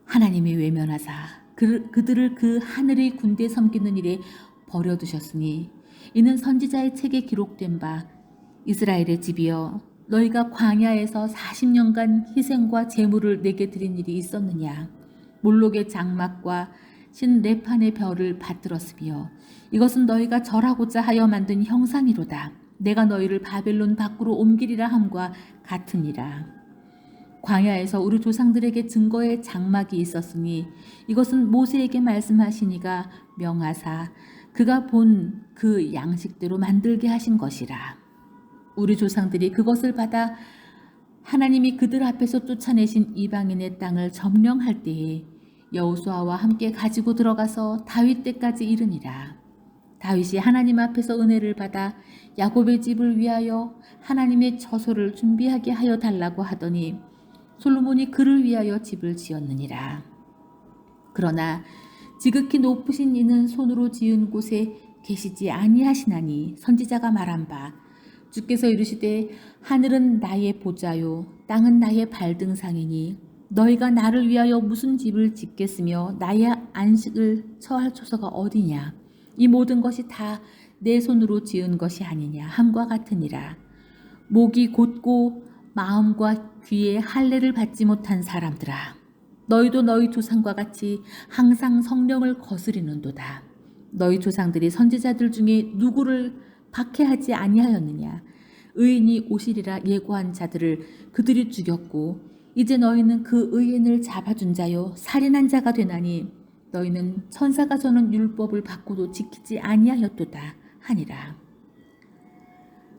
하나님이 외면하사 그들을 그 하늘의 군대 섬기는 일에 버려두셨으니 이는 선지자의 책에 기록된 바 이스라엘의 집이여 너희가 광야에서 40년간 희생과 제물을 내게 드린 일이 있었느냐. 몰록의 장막과 신 레판의 별을 받들었으며 이것은 너희가 절하고자 하여 만든 형상이로다. 내가 너희를 바벨론 밖으로 옮기리라 함과 같으니라. 광야에서 우리 조상들에게 증거의 장막이 있었으니 이것은 모세에게 말씀하시니가 명하사 그가 본 그 양식대로 만들게 하신 것이라. 우리 조상들이 그것을 받아 하나님이 그들 앞에서 쫓아내신 이방인의 땅을 점령할 때에 여호수아와 함께 가지고 들어가서 다윗 때까지 이르니라. 다윗이 하나님 앞에서 은혜를 받아 야곱의 집을 위하여 하나님의 처소를 준비하게 하여 달라고 하더니 솔로몬이 그를 위하여 집을 지었느니라. 그러나 지극히 높으신 이는 손으로 지은 곳에 계시지 아니하시나니 선지자가 말한 바 주께서 이르시되 하늘은 나의 보좌요 땅은 나의 발등상이니 너희가 나를 위하여 무슨 집을 짓겠으며 나의 안식을 처할 초소가 어디냐. 이 모든 것이 다 내 손으로 지은 것이 아니냐 함과 같으니라. 목이 곧고 마음과 귀에 할례를 받지 못한 사람들아 너희도 너희 조상과 같이 항상 성령을 거스리는도다. 너희 조상들이 선지자들 중에 누구를 박해하지 아니하였느냐. 의인이 오시리라 예고한 자들을 그들이 죽였고 이제 너희는 그 의인을 잡아준 자요 살인한 자가 되나니 너희는 천사가 저는 율법을 받고도 지키지 아니하였도다 하니라.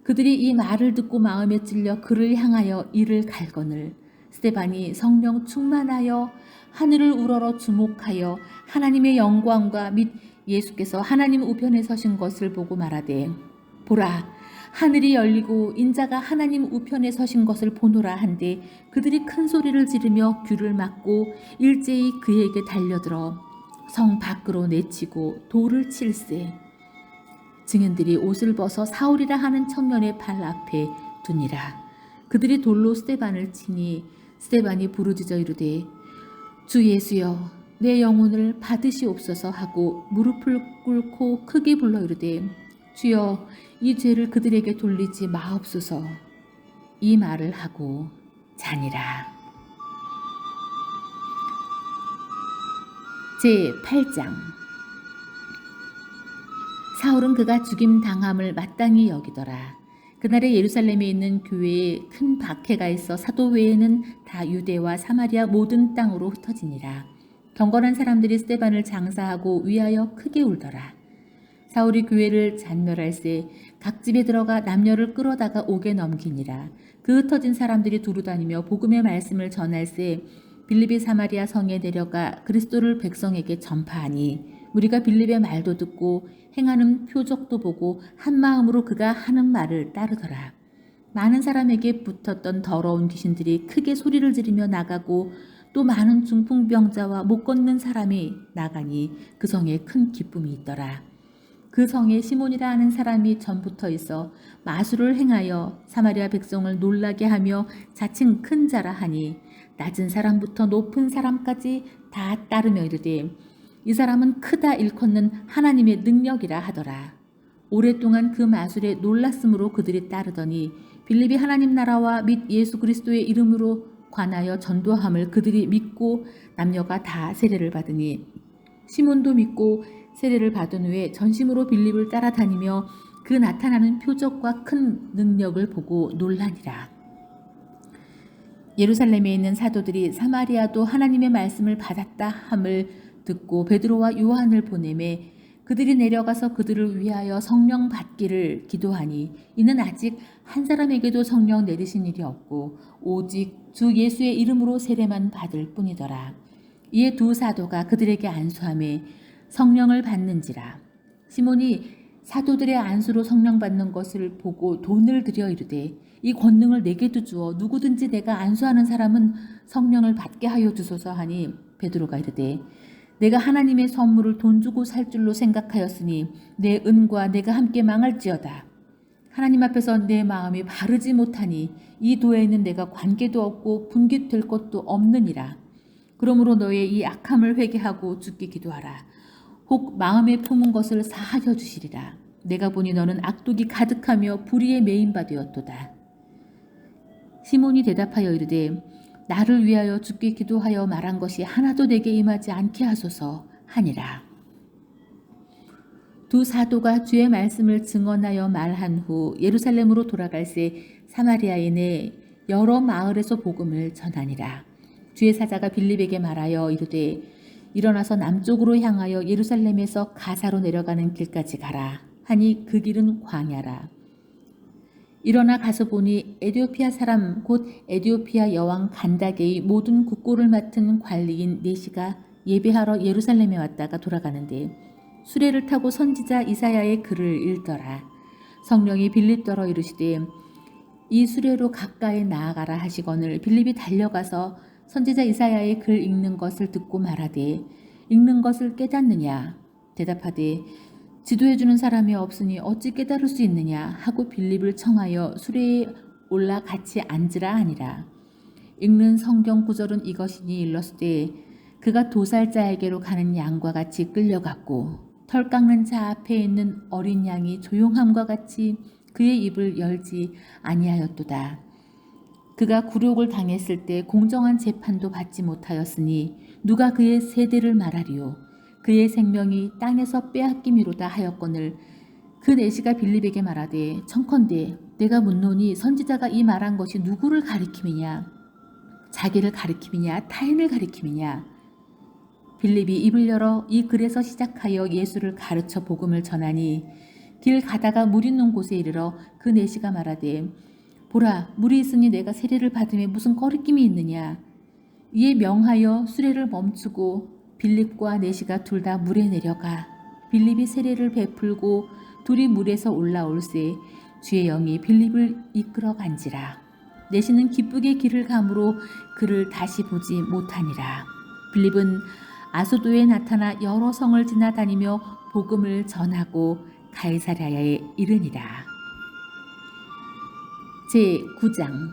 그들이 이 말을 듣고 마음에 찔려 그를 향하여 이를 갈거늘 스데반이 성령 충만하여 하늘을 우러러 주목하여 하나님의 영광과 및 예수께서 하나님 우편에 서신 것을 보고 말하되 보라 하늘이 열리고 인자가 하나님 우편에 서신 것을 보노라 한데 그들이 큰 소리를 지르며 귀를 막고 일제히 그에게 달려들어 성 밖으로 내치고 돌을 칠세. 증인들이 옷을 벗어 사울이라 하는 청년의 발 앞에 두니라. 그들이 돌로 스데반을 치니 스데반이 부르짖어 이르되 주 예수여 내 영혼을 받으시옵소서 하고 무릎을 꿇고 크게 불러 이르되 주여 이 죄를 그들에게 돌리지 마옵소서. 이 말을 하고 자니라. 제8장 사울은 그가 죽임 당함을 마땅히 여기더라. 그날에 예루살렘에 있는 교회에 큰 박해가 있어 사도 외에는 다 유대와 사마리아 모든 땅으로 흩어지니라. 경건한 사람들이 스데반을 장사하고 위하여 크게 울더라. 사울이 교회를 잔멸할새 각 집에 들어가 남녀를 끌어다가 옥에 넘기니라. 그 흩어진 사람들이 두루다니며 복음의 말씀을 전할새 빌립이 사마리아 성에 내려가 그리스도를 백성에게 전파하니 우리가 빌립의 말도 듣고 행하는 표적도 보고 한 마음으로 그가 하는 말을 따르더라. 많은 사람에게 붙었던 더러운 귀신들이 크게 소리를 지르며 나가고 또 많은 중풍병자와 못 걷는 사람이 나가니 그 성에 큰 기쁨이 있더라. 그 성에 시몬이라 하는 사람이 전부터 있어 마술을 행하여 사마리아 백성을 놀라게 하며 자칭 큰 자라 하니 낮은 사람부터 높은 사람까지 다 따르며 이르되 이 사람은 크다 일컫는 하나님의 능력이라 하더라. 오랫동안 그 마술에 놀랐으므로 그들이 따르더니 빌립이 하나님 나라와 및 예수 그리스도의 이름으로 관하여 전도함을 그들이 믿고 남녀가 다 세례를 받으니 시몬도 믿고 세례를 받은 후에 전심으로 빌립을 따라다니며 그 나타나는 표적과 큰 능력을 보고 놀라니라. 예루살렘에 있는 사도들이 사마리아도 하나님의 말씀을 받았다 함을 듣고 베드로와 요한을 보내매 그들이 내려가서 그들을 위하여 성령 받기를 기도하니 이는 아직 한 사람에게도 성령 내리신 일이 없고 오직 주 예수의 이름으로 세례만 받을 뿐이더라. 이에 두 사도가 그들에게 안수하매 성령을 받는지라. 시몬이 사도들의 안수로 성령 받는 것을 보고 돈을 들여 이르되 이 권능을 내게도 주어 누구든지 내가 안수하는 사람은 성령을 받게 하여 주소서 하니 베드로가 이르되 내가 하나님의 선물을 돈 주고 살 줄로 생각하였으니 내 은과 내가 함께 망할지어다. 하나님 앞에서 내 마음이 바르지 못하니 이 도에는 내가 관계도 없고 분깃될 것도 없느니라. 그러므로 너의 이 악함을 회개하고 주께 기도하라. 혹 마음에 품은 것을 사하여 주시리라. 내가 보니 너는 악독이 가득하며 불의에 매인 바 되었도다. 시몬이 대답하여 이르되 나를 위하여 주께 기도하여 말한 것이 하나도 내게 임하지 않게 하소서 하니라. 두 사도가 주의 말씀을 증언하여 말한 후 예루살렘으로 돌아갈새 사마리아에 내 여러 마을에서 복음을 전하니라. 주의 사자가 빌립에게 말하여 이르되 일어나서 남쪽으로 향하여 예루살렘에서 가사로 내려가는 길까지 가라 하니 그 길은 광야라. 일어나 가서 보니 에디오피아 사람 곧 에디오피아 여왕 간다게의 모든 국고를 맡은 관리인 네시가 예배하러 예루살렘에 왔다가 돌아가는데 수레를 타고 선지자 이사야의 글을 읽더라. 성령이 빌립더러 이르시되 이 수레로 가까이 나아가라 하시거늘 빌립이 달려가서 선지자 이사야의 글 읽는 것을 듣고 말하되 읽는 것을 깨닫느냐 대답하되 지도해주는 사람이 없으니 어찌 깨달을 수 있느냐 하고 빌립을 청하여 수레에 올라 같이 앉으라 하니라. 읽는 성경 구절은 이것이니 일렀으되 그가 도살자에게로 가는 양과 같이 끌려갔고 털 깎는 자 앞에 있는 어린 양이 조용함과 같이 그의 입을 열지 아니하였도다. 그가 굴욕을 당했을 때 공정한 재판도 받지 못하였으니 누가 그의 세대를 말하리요. 그의 생명이 땅에서 빼앗김이로다 하였거늘 그 내시가 빌립에게 말하되 청컨대 내가 묻노니 선지자가 이 말한 것이 누구를 가리킴이냐 자기를 가리킴이냐 타인을 가리킴이냐. 빌립이 입을 열어 이 글에서 시작하여 예수를 가르쳐 복음을 전하니 길 가다가 물 있는 곳에 이르러 그 내시가 말하되 보라 물이 있으니 내가 세례를 받음에 무슨 꺼리낌이 있느냐. 이에 명하여 수레를 멈추고 빌립과 내시가 둘 다 물에 내려가 빌립이 세례를 베풀고 둘이 물에서 올라올새 주의 영이 빌립을 이끌어 간지라. 내시는 기쁘게 길을 가므로 그를 다시 보지 못하니라. 빌립은 아소도에 나타나 여러 성을 지나다니며 복음을 전하고 가이사랴에 이르니라. 제9장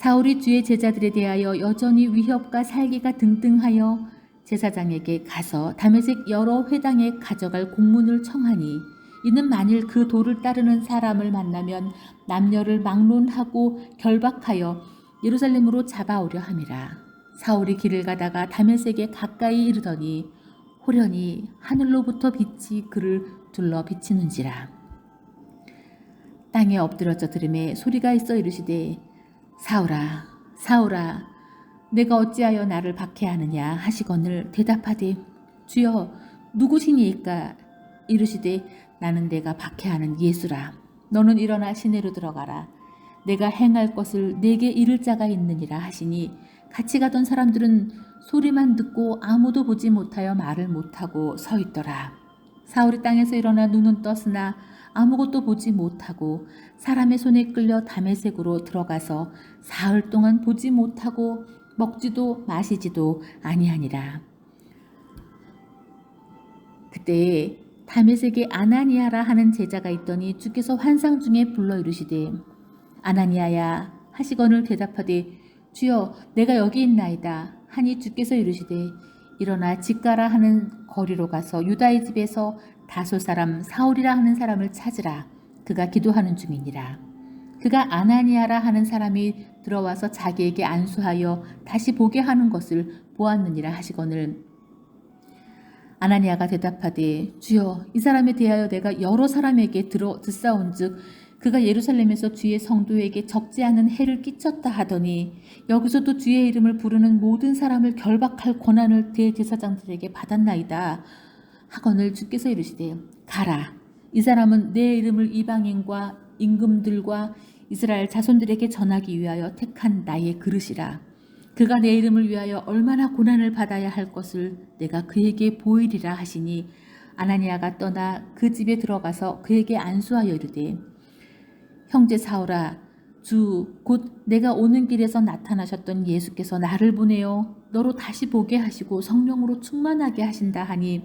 사울이 주의 제자들에 대하여 여전히 위협과 살기가 등등하여 제사장에게 가서 다메섹 여러 회당에 가져갈 공문을 청하니 이는 만일 그 도를 따르는 사람을 만나면 남녀를 막론하고 결박하여 예루살렘으로 잡아오려 함이라. 사울이 길을 가다가 다메섹에 가까이 이르더니 호련히 하늘로부터 빛이 그를 둘러 비치는지라. 땅에 엎드러져 들음에 소리가 있어 이르시되 사울아 사울아 내가 어찌하여 나를 박해하느냐 하시거늘 대답하되 주여 누구시니이까. 이르시되 나는 내가 박해하는 예수라. 너는 일어나 시내로 들어가라. 내가 행할 것을 내게 이를 자가 있느니라 하시니 같이 가던 사람들은 소리만 듣고 아무도 보지 못하여 말을 못하고 서 있더라. 사울이 땅에서 일어나 눈은 떴으나 아무것도 보지 못하고 사람의 손에 끌려 다메섹으로 들어가서 사흘 동안 보지 못하고 먹지도 마시지도 아니하니라. 그때 다메섹에 아나니아라 하는 제자가 있더니 주께서 환상 중에 불러 이르시되 아나니아야 하시거늘 대답하되 주여 내가 여기 있나이다 하니 주께서 이르시되 일어나 직가라 하는 거리로 가서 유다의 집에서 다소 사람 사울이라 하는 사람을 찾으라. 그가 기도하는 중이니라. 그가 아나니아라 하는 사람이 들어와서 자기에게 안수하여 다시 보게 하는 것을 보았느니라 하시거늘 아나니아가 대답하되 주여 이 사람에 대하여 내가 여러 사람에게 듣사온즉 그가 예루살렘에서 주의 성도에게 적지 않은 해를 끼쳤다 하더니 여기서도 주의 이름을 부르는 모든 사람을 결박할 권한을 대제사장들에게 받았나이다 하거늘 주께서 이르시되 가라 이 사람은 내 이름을 이방인과 임금들과 이스라엘 자손들에게 전하기 위하여 택한 나의 그릇이라. 그가 내 이름을 위하여 얼마나 고난을 받아야 할 것을 내가 그에게 보이리라 하시니 아나니아가 떠나 그 집에 들어가서 그에게 안수하여 이르되 형제 사울아 주 곧 내가 오는 길에서 나타나셨던 예수께서 나를 보내어 너로 다시 보게 하시고 성령으로 충만하게 하신다 하니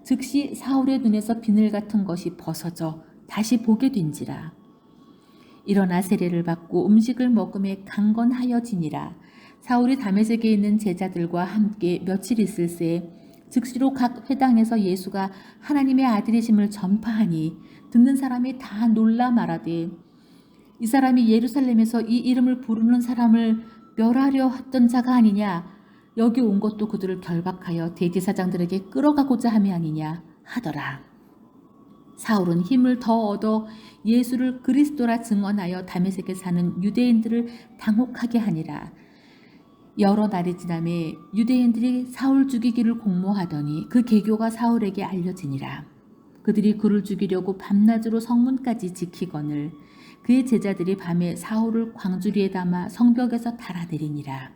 즉시 사울의 눈에서 비늘 같은 것이 벗어져 다시 보게 된지라. 일어나 세례를 받고 음식을 먹음에 강건하여지니라. 사울이 다메섹에 있는 제자들과 함께 며칠 있을새 즉시로 각 회당에서 예수가 하나님의 아들이심을 전파하니 듣는 사람이 다 놀라 말하되 이 사람이 예루살렘에서 이 이름을 부르는 사람을 멸하려 했던 자가 아니냐 여기 온 것도 그들을 결박하여 대제사장들에게 끌어가고자 함이 아니냐 하더라. 사울은 힘을 더 얻어 예수를 그리스도라 증언하여 다메섹에 사는 유대인들을 당혹하게 하니라. 여러 날이 지나매 유대인들이 사울 죽이기를 공모하더니 그 계교가 사울에게 알려지니라. 그들이 그를 죽이려고 밤낮으로 성문까지 지키거늘 그의 제자들이 밤에 사울을 광주리에 담아 성벽에서 달아내리니라.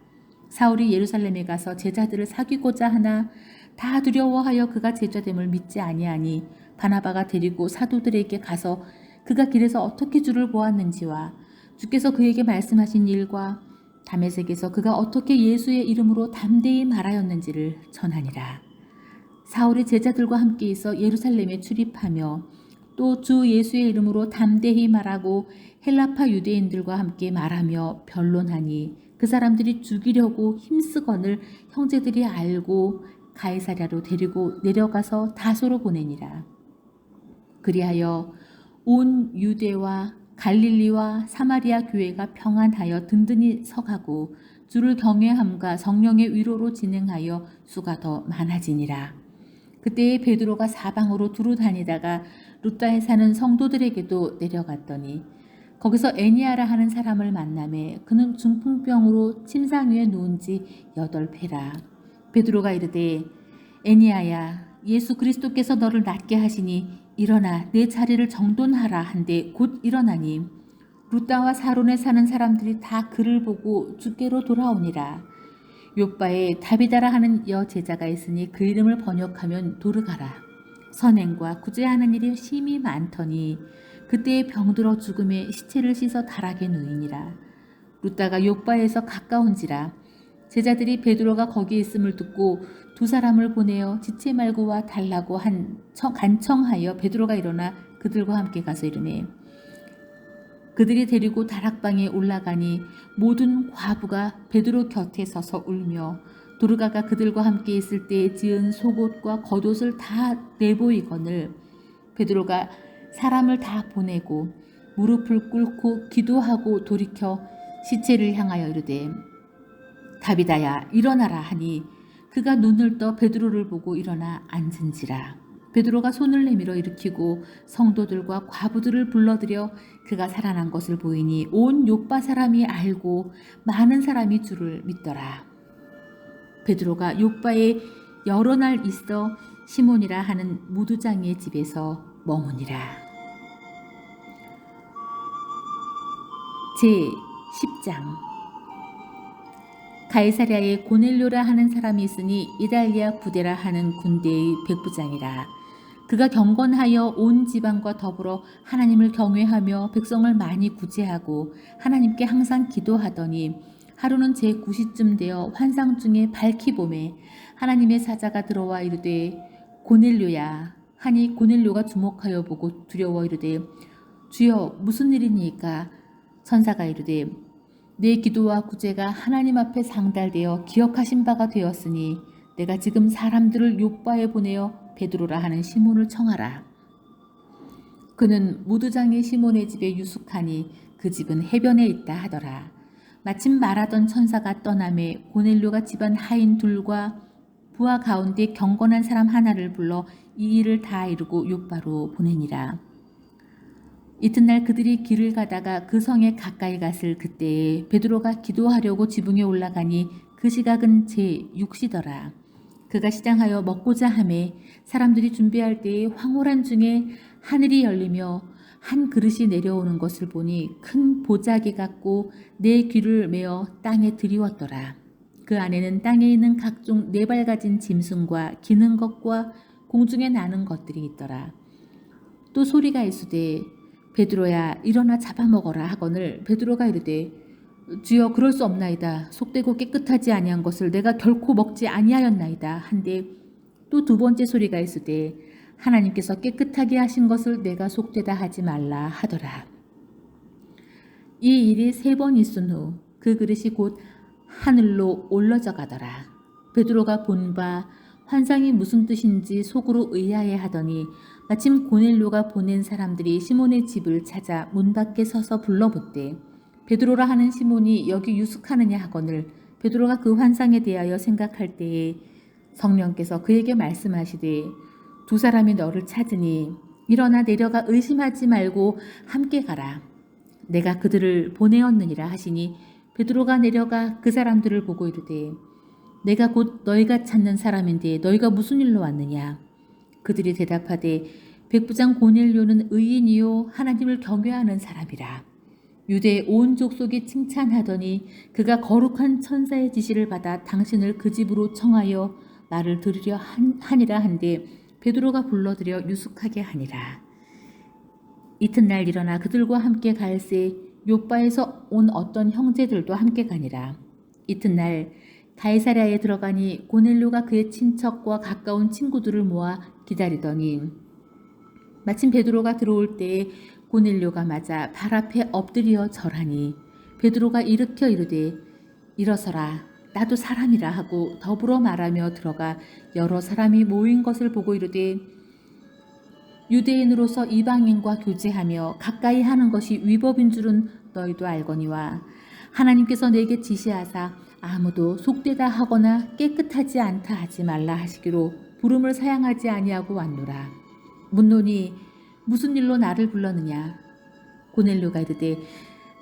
사울이 예루살렘에 가서 제자들을 사귀고자 하나 다 두려워하여 그가 제자됨을 믿지 아니하니 바나바가 데리고 사도들에게 가서 그가 길에서 어떻게 주를 보았는지와 주께서 그에게 말씀하신 일과 다메섹에서 그가 어떻게 예수의 이름으로 담대히 말하였는지를 전하니라. 사울이 제자들과 함께 있어 예루살렘에 출입하며 또 주 예수의 이름으로 담대히 말하고 헬라파 유대인들과 함께 말하며 변론하니 그 사람들이 죽이려고 힘쓰거늘 형제들이 알고 가이사랴로 데리고 내려가서 다소로 보내니라. 그리하여 온 유대와 갈릴리와 사마리아 교회가 평안하여 든든히 서가고 주를 경외함과 성령의 위로로 진행하여 수가 더 많아지니라. 그때에 베드로가 사방으로 두루 다니다가 루다에 사는 성도들에게도 내려갔더니 거기서 애니아라 하는 사람을 만나매 그는 중풍병으로 침상 위에 누운 지 8회라. 베드로가 이르되 애니아야 예수 그리스도께서 너를 낫게 하시니 일어나 내 자리를 정돈하라 한데 곧 일어나니 루다와 사론에 사는 사람들이 다 그를 보고 주께로 돌아오니라. 욥바에 다비다라 하는 여제자가 있으니 그 이름을 번역하면 도르가라. 선행과 구제하는 일이 심히 많더니 그때에 병들어 죽음에 시체를 씻어 다락에 누이니라. 루다가 욥바에서 가까운지라. 제자들이 베드로가 거기 있음을 듣고 두 사람을 보내어 지체 말고와 달라고 간청하여 베드로가 일어나 그들과 함께 가서 이르매 그들이 데리고 다락방에 올라가니 모든 과부가 베드로 곁에 서서 울며 도르가가 그들과 함께 있을 때에 지은 속옷과 겉옷을 다 내보이거늘 베드로가 사람을 다 보내고 무릎을 꿇고 기도하고 돌이켜 시체를 향하여 이르되 다비다야 일어나라 하니 그가 눈을 떠 베드로를 보고 일어나 앉은지라. 베드로가 손을 내밀어 일으키고 성도들과 과부들을 불러들여 그가 살아난 것을 보이니 온 욥바 사람이 알고 많은 사람이 주를 믿더라. 베드로가 욥바에 여러 날 있어 시몬이라 하는 무두장의 집에서 머무니라. 제10장 가이사랴에 고넬료라 하는 사람이 있으니 이달리아 부대라 하는 군대의 백부장이라. 그가 경건하여 온 지방과 더불어 하나님을 경외하며 백성을 많이 구제하고 하나님께 항상 기도하더니 하루는 제9시쯤 되어 환상 중에 밝히 보매 하나님의 사자가 들어와 이르되 고넬료야 하니 고넬료가 주목하여 보고 두려워 이르되 주여 무슨 일이니이까? 천사가 이르되 내 기도와 구제가 하나님 앞에 상달되어 기억하신 바가 되었으니 내가 지금 사람들을 요바에 보내어 베드로라 하는 시몬을 청하라. 그는 무두장의 시몬의 집에 유숙하니 그 집은 해변에 있다 하더라. 마침 말하던 천사가 떠나매 고넬료가 집안 하인 둘과 부하 가운데 경건한 사람 하나를 불러 이 일을 다 이루고 요바로 보내니라. 이튿날 그들이 길을 가다가 그 성에 가까이 갔을 그때에 베드로가 기도하려고 지붕에 올라가니 그 시각은 제6시더라. 그가 시장하여 먹고자 하매 사람들이 준비할 때에 황홀한 중에 하늘이 열리며 한 그릇이 내려오는 것을 보니 큰 보자기 같고 네 귀를 메어 땅에 들이웠더라. 그 안에는 땅에 있는 각종 네 발 가진 짐승과 기는 것과 공중에 나는 것들이 있더라. 또 소리가 있으되 베드로야 일어나 잡아먹어라 하거늘 베드로가 이르되 주여 그럴 수 없나이다. 속되고 깨끗하지 아니한 것을 내가 결코 먹지 아니하였나이다 한데 또 두 번째 소리가 있으되 하나님께서 깨끗하게 하신 것을 내가 속되다 하지 말라 하더라. 이 일이 3번 있은 후 그 그릇이 곧 하늘로 올라져 가더라. 베드로가 본 바 환상이 무슨 뜻인지 속으로 의아해 하더니 마침 고넬료가 보낸 사람들이 시몬의 집을 찾아 문 밖에 서서 불러붙되 베드로라 하는 시몬이 여기 유숙하느냐 하거늘 베드로가 그 환상에 대하여 생각할 때에 성령께서 그에게 말씀하시되 두 사람이 너를 찾으니 일어나 내려가 의심하지 말고 함께 가라. 내가 그들을 보내었느니라 하시니 베드로가 내려가 그 사람들을 보고 이르되 내가 곧 너희가 찾는 사람인데 너희가 무슨 일로 왔느냐? 그들이 대답하되 백부장 고넬료는 의인이요 하나님을 경외하는 사람이라. 유대 온 족속이 칭찬하더니 그가 거룩한 천사의 지시를 받아 당신을 그 집으로 청하여 나를 들으려 하니라 한데 베드로가 불러들여 유숙하게 하니라. 이튿날 일어나 그들과 함께 갈새 요바에서 온 어떤 형제들도 함께 가니라. 이튿날 가이사랴에 들어가니 고넬료가 그의 친척과 가까운 친구들을 모아 기다리더니 마침 베드로가 들어올 때에 고넬료가 맞아 발 앞에 엎드려 절하니 베드로가 일으켜 이르되 일어서라 나도 사람이라 하고 더불어 말하며 들어가 여러 사람이 모인 것을 보고 이르되 유대인으로서 이방인과 교제하며 가까이 하는 것이 위법인 줄은 너희도 알거니와 하나님께서 내게 지시하사 아무도 속되다 하거나 깨끗하지 않다 하지 말라 하시기로 부름을 사양하지 아니하고 왔노라. 묻노니 무슨 일로 나를 불렀느냐? 고넬료가 이르되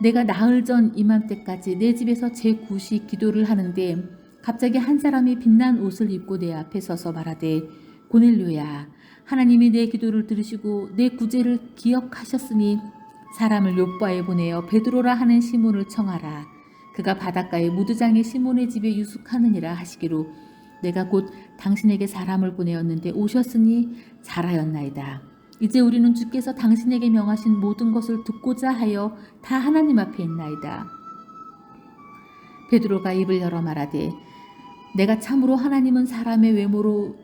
내가 나흘 전 이맘때까지 내 집에서 제9시 기도를 하는데 갑자기 한 사람이 빛난 옷을 입고 내 앞에 서서 말하되 고넬료야 하나님이 내 기도를 들으시고 내 구제를 기억하셨으니 사람을 요바에 보내어 베드로라 하는 시몬을 청하라. 그가 바닷가에 무두장의 시몬의 집에 유숙하느니라 하시기로 내가 곧 당신에게 사람을 보내었는데 오셨으니 잘하였나이다. 이제 우리는 주께서 당신에게 명하신 모든 것을 듣고자 하여 다 하나님 앞에 있나이다. 베드로가 입을 열어 말하되 내가 참으로 하나님은 사람의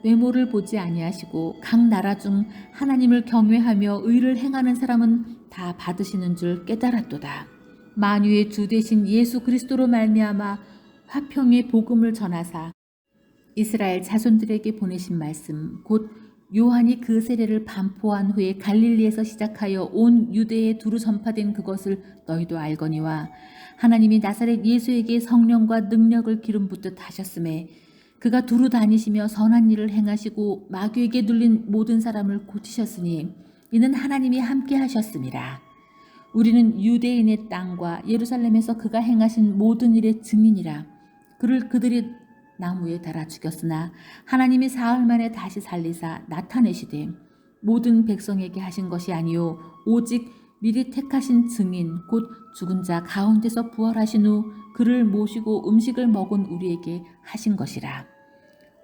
외모를 보지 아니하시고 각 나라 중 하나님을 경외하며 의를 행하는 사람은 다 받으시는 줄 깨달았도다. 만유의 주 되신 예수 그리스도로 말미암아 화평의 복음을 전하사 이스라엘 자손들에게 보내신 말씀 곧 요한이 그 세례를 반포한 후에 갈릴리에서 시작하여 온 유대에 두루 전파된 그것을 너희도 알거니와 하나님이 나사렛 예수에게 성령과 능력을 기름 붓듯 하셨음에 그가 두루 다니시며 선한 일을 행하시고 마귀에게 눌린 모든 사람을 고치셨으니 이는 하나님이 함께 하셨음이라. 우리는 유대인의 땅과 예루살렘에서 그가 행하신 모든 일의 증인이라. 그를 그들이 나무에 달아 죽였으나 하나님이 사흘 만에 다시 살리사 나타내시되 모든 백성에게 하신 것이 아니요 오직 미리 택하신 증인 곧 죽은 자 가운데서 부활하신 후 그를 모시고 음식을 먹은 우리에게 하신 것이라.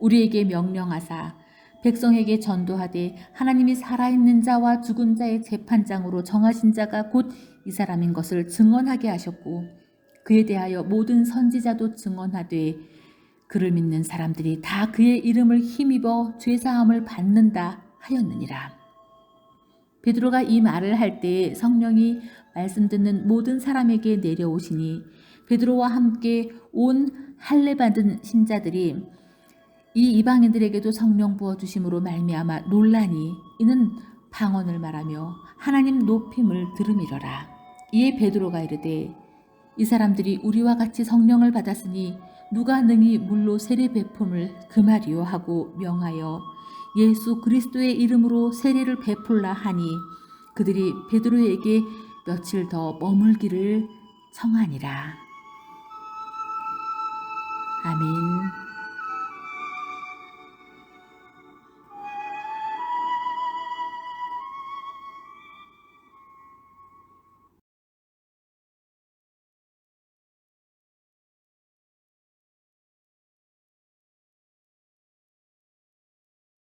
우리에게 명령하사 백성에게 전도하되 하나님이 살아있는 자와 죽은 자의 재판장으로 정하신 자가 곧 이 사람인 것을 증언하게 하셨고 그에 대하여 모든 선지자도 증언하되 그를 믿는 사람들이 다 그의 이름을 힘입어 죄사함을 받는다 하였느니라. 베드로가 이 말을 할 때에 성령이 말씀 듣는 모든 사람에게 내려오시니 베드로와 함께 온 할례 받은 신자들이 이 이방인들에게도 성령 부어 주심으로 말미암아 놀라니 이는 방언을 말하며 하나님 높임을 들음이러라. 이에 베드로가 이르되 이 사람들이 우리와 같이 성령을 받았으니 누가 능히 물로 세례 베품을 금하리요 하고 명하여 예수 그리스도의 이름으로 세례를 베풀라 하니 그들이 베드로에게 며칠 더 머물기를 청하니라. 아멘.